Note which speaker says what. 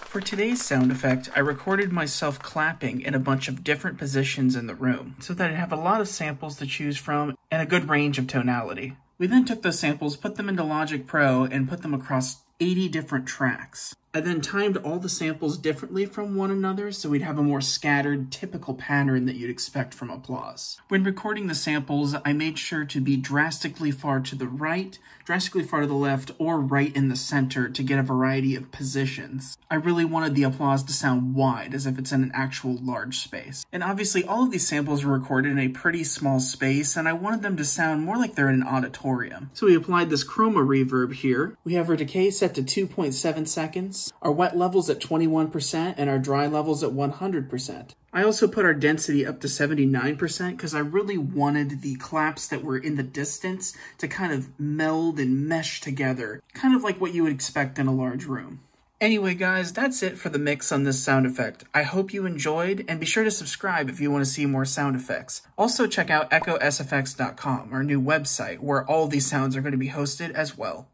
Speaker 1: For today's sound effect, I recorded myself clapping in a bunch of different positions in the room, so that I'd have a lot of samples to choose from and a good range of tonality. We then took those samples, put them into Logic Pro, and put them across 80 different tracks. I then timed all the samples differently from one another so we'd have a more scattered, typical pattern that you'd expect from Applause. When recording the samples, I made sure to be drastically far to the right, drastically far to the left, or right in the center to get a variety of positions. I really wanted the Applause to sound wide, as if it's in an actual large space. And obviously all of these samples were recorded in a pretty small space, and I wanted them to sound more like they're in an auditorium. So we applied this chroma reverb here. We have our decay set to 2.7 seconds. Our wet levels at 21% and our dry levels at 100%. I also put our density up to 79% because I really wanted the claps that were in the distance to kind of meld and mesh together, kind of like what you would expect in a large room. Anyway guys, that's it for the mix on this sound effect. I hope you enjoyed, and be sure to subscribe if you want to see more sound effects. Also check out EchoSFX.com, our new website, where all these sounds are going to be hosted as well.